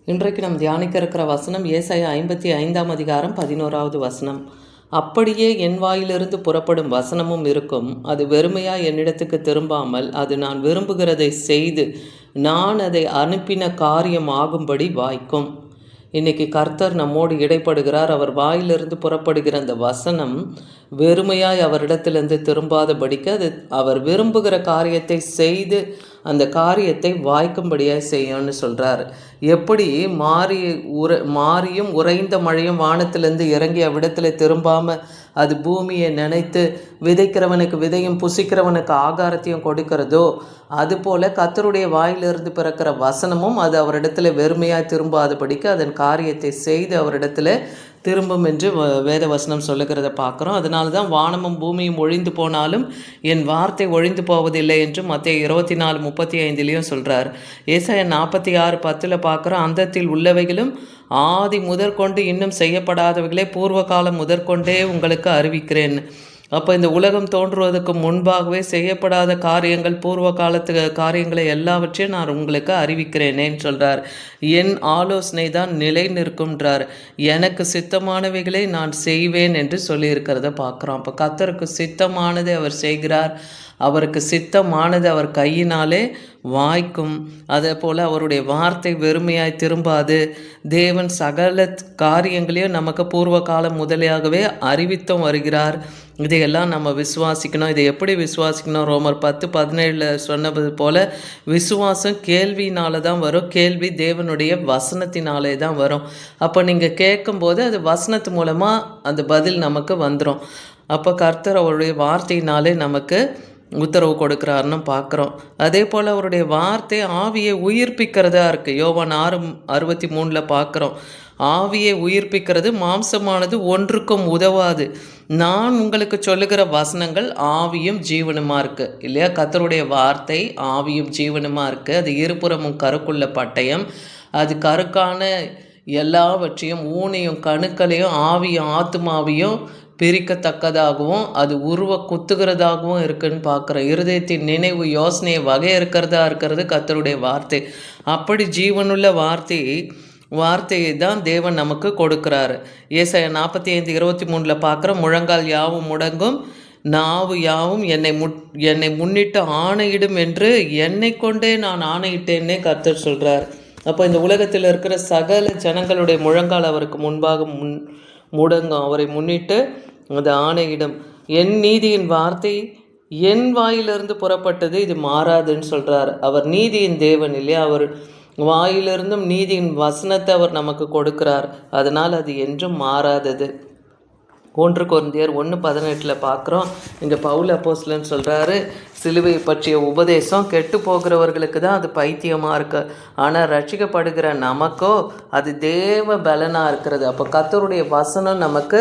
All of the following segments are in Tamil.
இன்றைக்கு நாம் தியானிக்க இருக்கிற வசனம் ஏசாயா 55ஆம் அதிகாரம் 11வது வசனம். அப்படியே என் வாயிலிருந்து புறப்படும் வசனமும் இருக்கும், அது வெறுமையாக என்னிடத்துக்கு திரும்பாமல் அது நான் விரும்புகிறதை செய்து நான் அதை அனுப்பின காரியம் ஆகும்படி வாய்க்கும். இன்னைக்கு கர்த்தர் நம்மோடு இடைப்படுகிறார். அவர் வாயிலிருந்து புறப்படுகிற அந்த வசனம் வெறுமையாய் அவரிடத்திலிருந்து திரும்பாதபடிக்கு அது அவர் விரும்புகிற காரியத்தை செய்து அந்த காரியத்தை வாய்க்கும்படியாக செய்யும்னு சொல்கிறார். எப்படி மாறியும் உறைந்த மழையும் வானத்திலிருந்து இறங்கி அவ்விடத்தில் திரும்பாமல் அது பூமியை நினைத்து விதைக்கிறவனுக்கு விதையும் புசிக்கிறவனுக்கு ஆகாரத்தையும் கொடுக்கிறதோ, அதுபோல் கர்த்தருடைய வாயிலிருந்து பிறக்கிற வசனமும் அது அவரிடத்தில் வெறுமையாக திரும்பாதபடிக்கு அதன் காரியத்தை செய்து அவரிடத்தில் திரும்பும் என்று வேத வசனம் சொல்லுகிறத பார்க்குறோம். அதனால தான் வானமும் பூமியும் ஒழிந்து போனாலும் என் வார்த்தை ஒழிந்து போவதில்லை என்று மத்தேயு 24:35 சொல்கிறார். ஏசாயா 46:10 பார்க்குறோம், அந்தத்தில் உள்ளவைகளும் ஆதி முதற்கொண்டு இன்னும் செய்யப்படாதவைகளே பூர்வ காலம் முதற்கொண்டே உங்களுக்கு அறிவிக்கிறேன். அப்போ இந்த உலகம் தோன்றுவதற்கு முன்பாகவே செய்யப்படாத காரியங்கள், பூர்வ காலத்து காரியங்களை எல்லாவற்றையும் நான் உங்களுக்கு அறிவிக்கிறேனேன்னு சொல்கிறார். என் ஆலோசனை தான் நிலை நிற்கும்ன்றார். எனக்கு சித்தமானவைகளை நான் செய்வேன் என்று சொல்லியிருக்கிறத பார்க்குறோம். அப்போ கர்த்தருக்கு சித்தமானதை அவர் செய்கிறார். அவருக்கு சித்தமானது அவர் கையினாலே வாய்க்கும். அதே போல் அவருடைய வார்த்தை வெறுமையாய் திரும்பாது. தேவன் சகல காரியங்களையும் நமக்கு பூர்வ காலம் முதலியாகவே அறிவித்தும் வருகிறார். இதையெல்லாம் நம்ம விசுவாசிக்கணும். இதை எப்படி விசுவாசிக்கணும்? ரோமர் 10:17 சொன்னது போல் விசுவாசம் கேள்வினால தான் வரும். கேள்வி தேவனுடைய வசனத்தினாலே தான் வரும். அப்போ நீங்கள் கேட்கும்போது அது வசனத்து மூலமாக அந்த பதில் நமக்கு வந்துடும். அப்போ கர்த்தர் அவருடைய வார்த்தையினாலே நமக்கு உத்தரவு கொடுக்குறாருன்னு பார்க்குறோம். அதே போல் அவருடைய வார்த்தை ஆவியை உயிர்ப்பிக்கிறதா இருக்குது. யோவான் 6:63 பார்க்குறோம், ஆவியை உயிர்ப்பிக்கிறது, மாம்சமானது ஒன்றுக்கும் உதவாது. நான் உங்களுக்கு சொல்லுகிற வசனங்கள் ஆவியும் ஜீவனுமாக இருக்குது இல்லையா? கர்த்தருடைய வார்த்தை ஆவியும் ஜீவனுமாக இருக்குது. அது இருபுறமும் கருக்குள்ள பட்டயம். அது கருக்கான எல்லாவற்றையும் ஊனையும் கணுக்களையும் ஆவியும் ஆத்துமாவையும் பிரிக்கத்தக்கதாகவும் அது உருவ குத்துகிறதாகவும் இருக்குன்னு பார்க்குறோம். இருதயத்தின் நினைவு யோசனையை இருக்கிறது கர்த்தருடைய வார்த்தை. அப்படி ஜீவனுள்ள வார்த்தையை தான் தேவன் நமக்கு கொடுக்குறாரு. ஏசாயா 45:23 பார்க்குறோம், முழங்கால் யாவும் முடங்கும், நாவு யாவும் என்னை முன்னிட்டு ஆணையிடும் என்று என்னை கொண்டே நான் ஆணையிட்டேன்னே கர்த்தர் சொல்கிறார். அப்போ இந்த உலகத்தில் இருக்கிற சகல ஜனங்களுடைய முழங்கால் அவருக்கு முன்பாக முடங்கும். அவரை முன்னிட்டு அது ஆணையிடும். என் நீதியின் வார்த்தை என் வாயிலிருந்து புறப்பட்டது, இது மாறாதுன்னு சொல்கிறார். அவர் நீதியின் தேவன் இல்லையா? அவர் வாயிலிருந்தும் நீதியின் வசனத்தை அவர் நமக்கு கொடுக்கிறார். அதனால் அது என்றும் மாறாதது. 1 கொரிந்தியர் 1:18 பார்க்குறோம். இங்கே பவுல் அப்போஸ்தலன் சொல்கிறாரு, சிலுவையை பற்றிய உபதேசம் கெட்டு போகிறவர்களுக்கு தான் அது பைத்தியமாக இருக்கு, ஆனால் ரட்சிக்கப்படுகிற நமக்கோ அது தேவ பலனாக இருக்கிறது. அப்போ கர்த்தருடைய வசனம் நமக்கு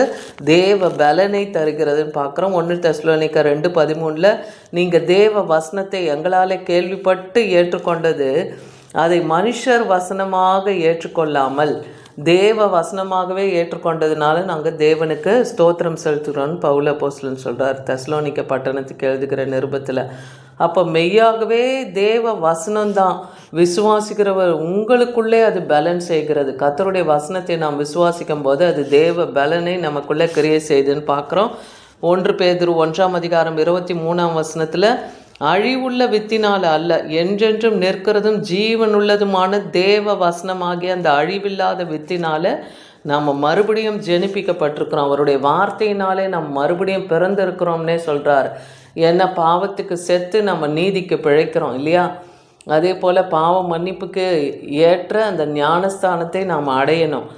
தேவ பலனை தருகிறதுன்னு பார்க்குறோம். 1 தெசலோனிக்கர் 2:13 நீங்கள் தேவ வசனத்தை எங்களால் கேள்விப்பட்டு ஏற்றுக்கொண்டது, அதை மனுஷர் வசனமாக ஏற்றுக்கொள்ளாமல் தேவ வசனமாகவே ஏற்றுக்கொண்டதுனால நாங்கள் தேவனுக்கு ஸ்தோத்திரம் செலுத்துகிறோன்னு பவுல் அப்போஸ்தலன் சொல்கிறார் தெசலோனிக்க பட்டணத்துக்கு எழுதுகிற நிருபத்தில். அப்போ மெய்யாகவே தேவ வசனம்தான் விசுவாசிக்கிறவர் உங்களுக்குள்ளே அது பலன் செய்கிறது. கர்த்தருடைய வசனத்தை நாம் விசுவாசிக்கும் போது அது தேவ பலனை நமக்குள்ளே கிரியை செய்துன்னு பார்க்குறோம். 1 பேதுரு 1:23 அழிவுள்ள வித்தினால் அல்ல, என்றென்றும் நிற்கிறதும் ஜீவனுள்ளதுமான தேவ வசனமாகிய அந்த அழிவில்லாத வித்தினால் நாம் மறுபடியும் ஜெனிப்பிக்கப்பட்டிருக்கிறோம். அவருடைய வார்த்தையினாலே நாம் மறுபடியும் பிறந்திருக்கிறோம்னே சொல்கிறார். ஏன்னா பாவத்துக்கு செத்து நம்ம நீதிக்கு பிழைக்கிறோம் இல்லையா? அதே போல் பாவ மன்னிப்புக்கு ஏற்ற அந்த ஞானஸ்தானத்தை நாம் அடையணும்.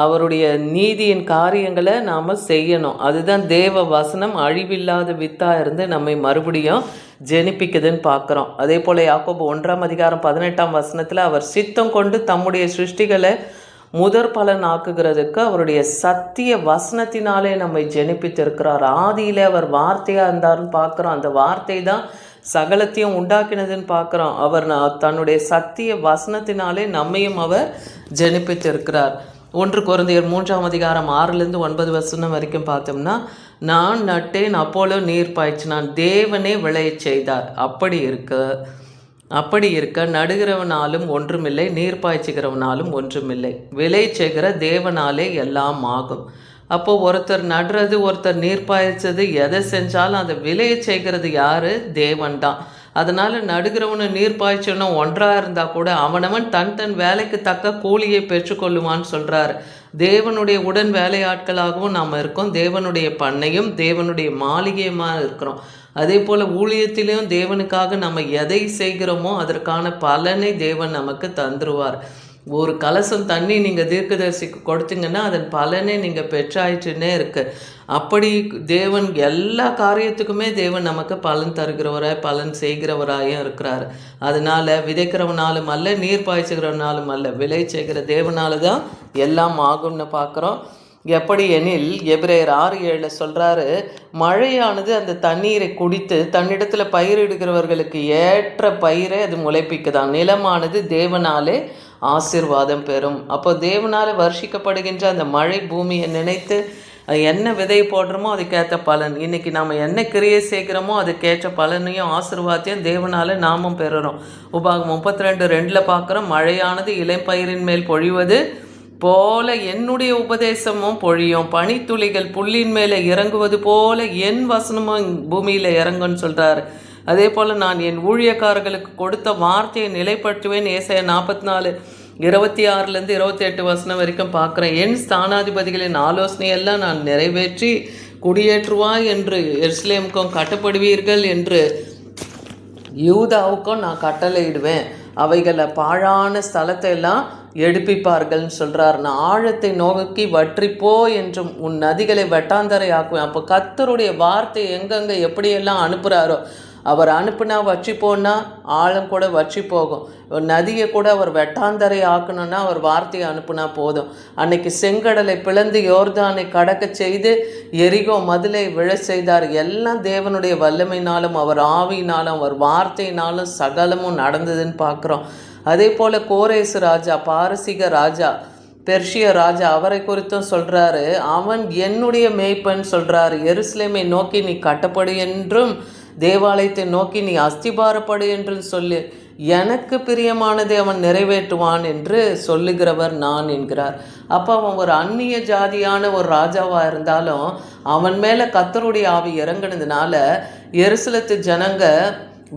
அவருடைய நீதியின் காரியங்களை நாம் செய்யணும். அதுதான் தேவ வசனம் அழிவில்லாத வித்தாக இருந்து நம்மை மறுபடியும் ஜெனிப்பிக்குதுன்னு பார்க்குறோம். அதே போல் யாக்கோபு 1:18 அவர் சித்தம் கொண்டு தம்முடைய சிருஷ்டிகளை முதற் பலன் ஆக்குகிறதுக்கு அவருடைய சத்திய வசனத்தினாலே நம்மை ஜெனிப்பித்திருக்கிறார். ஆதியில் அவர் வார்த்தையாக இருந்தார்னு பார்க்குறோம். அந்த வார்த்தை தான் சகலத்தையும் உண்டாக்கினதுன்னு பார்க்குறோம். அவர் தன்னுடைய சத்திய வசனத்தினாலே நம்மையும் அவர் ஜெனிப்பித்திருக்கிறார். 1 கொரிந்தியர் 3:6-9 வரைக்கும் பார்த்தோம்னா, நான் நட்டேன் அப்போலோ நீர் பாய்ச்சினான், தேவனே விளையச் செய்தார். அப்படி இருக்கு அப்படி இருக்க நடுகிறவனாலும் ஒன்றுமில்லை, நீர் பாய்ச்சுகிறவனாலும் ஒன்றுமில்லை, விளை செய்கிற தேவனாலே எல்லாம் ஆகும். அப்போது ஒருத்தர் நடுறது, ஒருத்தர் நீர் பாய்ச்சது, எதை செஞ்சாலும் அதை விளைய செய்கிறது யார்? தேவன் தான். அதனால் நடுகிறவனும் நீர் பாய்ச்சனும் ஒன்றாக இருந்தால் கூட அவனவன் தன் தன் வேலைக்கு தக்க கூலியை பெற்றுக்கொள்ளுவான்னு சொல்கிறார். தேவனுடைய உடன் வேலையாட்களாகவும் நாம் இருக்கோம். தேவனுடைய பண்ணையும் தேவனுடைய மாளிகையுமாக இருக்கிறோம். அதே போல் ஊழியத்திலையும் தேவனுக்காக நம்ம எதை செய்கிறோமோ அதற்கான பலனை தேவன் நமக்கு தந்துருவார். ஒரு கலசம் தண்ணி நீங்கள் தீர்க்கதரிசிக்கு கொடுத்தீங்கன்னா அதன் பலனை நீங்கள் பெற்றாயிற்றுன்னே இருக்குது. அப்படி தேவன் எல்லா காரியத்துக்குமே தேவன் நமக்கு பலன் தருகிறவராய் பலன் செய்கிறவராயும் இருக்கிறார். அதனால் விதைக்கிறவனாலும் அல்ல, நீர் பாய்ச்சுகிறவனாலும் அல்ல, விளை செய்கிற தேவனால தான் எல்லாம் ஆகும்னு பார்க்குறோம். எப்படி எனில் எபிரேயர் 6:7 சொல்கிறாரு, மழையானது அந்த தண்ணீரை குடித்து தன்னிடத்தில் பயிரிடுகிறவர்களுக்கு ஏற்ற பயிரை அது முளைப்பிக்குதான், நிலமானது தேவனாலே ஆசீர்வாதம் பெறும். அப்போ தேவனால் வர்ஷிக்கப்படுகின்ற அந்த மழை பூமியை நினைத்து என்ன விதை போடுறோமோ அதுக்கேற்ற பலன், இன்றைக்கி நம்ம என்ன கிரியை செய்கிறோமோ அதுக்கேற்ற பலனையும் ஆசீர்வாதத்தையும் தேவனால் நாமும் பெறுறோம். உபாகம் 32:2 பார்க்குறோம், மழையானது இளம்பயிரின் மேல் பொழிவது போல என்னுடைய உபதேசமும் பொழியும், பனித்துளிகள் புல்லின் மேலே இறங்குவது போல என் வசனமும் பூமியில் இறங்குன்னு சொல்கிறார். அதே போல் நான் என் ஊழியக்காரர்களுக்கு கொடுத்த வார்த்தையை நிலைப்படுத்துவேன். ஏசாயா 44:26-28 வரைக்கும் பார்க்குறேன். என் ஸ்தானாதிபதிகளின் ஆலோசனையெல்லாம் நான் நிறைவேற்றி குடியேற்றுவாய் என்று எருசலேமுக்கும் கட்டப்படுவீர்கள் என்று யூதாவுக்கும் நான் கட்டளையிடுவேன். அவைகளை பாழான ஸ்தலத்தை எல்லாம் எடுப்பிப்பார்கள்னு சொல்கிறார். நான் ஆழத்தை நோக்கி வற்றிப்போ என்றும் உன் நதிகளை வெட்டாந்தரை ஆக்குவேன். அப்போ கர்த்தருடைய வார்த்தை எங்கெங்கே எப்படியெல்லாம் அனுப்புகிறாரோ, அவர் அனுப்புனா வற்றி போனால் ஆழம் கூட வற்றி போகும். நதியை கூட அவர் வெட்டாந்தரை ஆக்கணும்னா அவர் வார்த்தையை அனுப்புனா போதும். அன்னைக்கு செங்கடலை பிளந்து யோர்தானை கடக்க செய்து எரிகோ மதிலை விழ செய்தார். எல்லாம் தேவனுடைய வல்லமையினாலும் அவர் ஆவியினாலும் அவர் வார்த்தையினாலும் சகலமும் நடந்ததுன்னு பார்க்குறோம். அதே போல் கோரேசு ராஜா, பாரசீக ராஜா, பெர்ஷிய ராஜா, அவரை குறித்தும் சொல்கிறாரு, அவன் என்னுடைய மேய்ப்பன் சொல்கிறாரு. எருசலேமை நோக்கி நீ கட்டப்படு என்றும் தேவாலயத்தை நோக்கி நீ அஸ்திபாரப்படு என்றும் சொல்லி எனக்கு பிரியமானதை அவன் நிறைவேற்றுவான் என்று சொல்லுகிறவர் நான் என்கிறார். அப்போ அவன் ஒரு அந்நிய ஜாதியான ஒரு ராஜாவாக இருந்தாலும் அவன் மேலே கர்த்தருடைய ஆவி இறங்கினதுனால எருசலேத்து ஜனங்க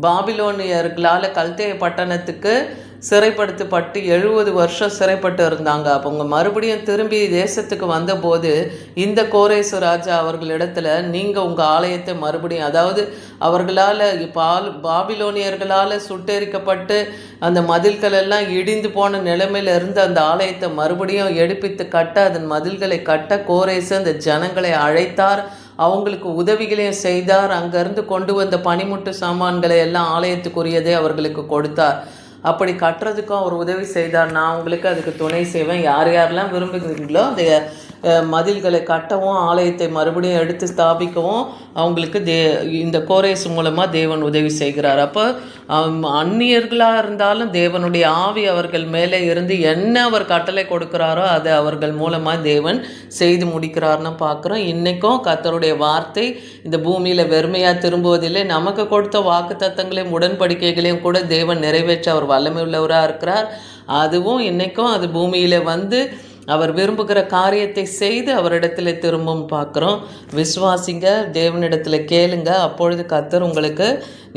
பாபிலோனியர்களால் கல்தேய பட்டணத்துக்கு சிறைப்படுத்தப்பட்டு 70 வருஷம் சிறைப்பட்டு இருந்தாங்க. அவங்க மறுபடியும் திரும்பி தேசத்துக்கு வந்தபோது இந்த கோரேசு ராஜா அவர்களிடத்துல நீங்கள் உங்கள் ஆலயத்தை மறுபடியும், அதாவது அவர்களால் பாபிலோனியர்களால் சுட்டெரிக்கப்பட்டு அந்த மதில்கள் எல்லாம் இடிந்து போன நிலைமையில் இருந்து அந்த ஆலயத்தை மறுபடியும் எடுப்பித்து கட்ட, அதன் மதில்களை கட்ட கோரேசு அந்த ஜனங்களை அழைத்தார். அவங்களுக்கு உதவிகளையும் செய்தார். அங்கேருந்து கொண்டு வந்த பனிமுட்டு சாமான்களை எல்லாம் ஆலயத்துக்குரியதே அவர்களுக்கு கொடுத்தார். அப்படி கட்டுறதுக்கும் அவர் உதவி செய்தார். நான் உங்களுக்கு அதுக்கு துணை செய்வேன். யார் யாரெல்லாம் விரும்புகிறீங்களோ அந்த மதில்களை கட்டவும் ஆலயத்தை மறுபடியும் எடுத்து ஸ்தாபிக்கவும் அவங்களுக்கு இந்த கோரேசு மூலமாக தேவன் உதவி செய்கிறார். அப்போ அந்நியர்களாக இருந்தாலும் தேவனுடைய ஆவி அவர்கள் மேலே இருந்து என்ன அவர் கட்டளை கொடுக்குறாரோ அதை அவர்கள் மூலமாக தேவன் செய்து முடிக்கிறார்னு பார்க்குறோம். இன்றைக்கும் கர்த்தருடைய வார்த்தை இந்த பூமியில் வெறுமையாக திரும்புவதில்லை. நமக்கு கொடுத்த வாக்கு தத்தங்களையும் உடன்படிக்கைகளையும் கூட தேவன் நிறைவேற்ற அவர் வல்லமை உள்ளவராக இருக்கிறார். அதுவும் இன்றைக்கும் அது பூமியில் வந்து அவர் விரும்புகிற காரியத்தை செய்து அவரிடத்தில் திரும்பவும் பார்க்குறோம். விசுவாசிங்க, தேவனிடத்தில் கேளுங்க, அப்பொழுது கர்த்தர் உங்களுக்கு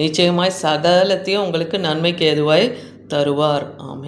நிச்சயமாய் சகலத்தையும் உங்களுக்கு நன்மைக்கு ஏதுவாய் தருவார். ஆமென்.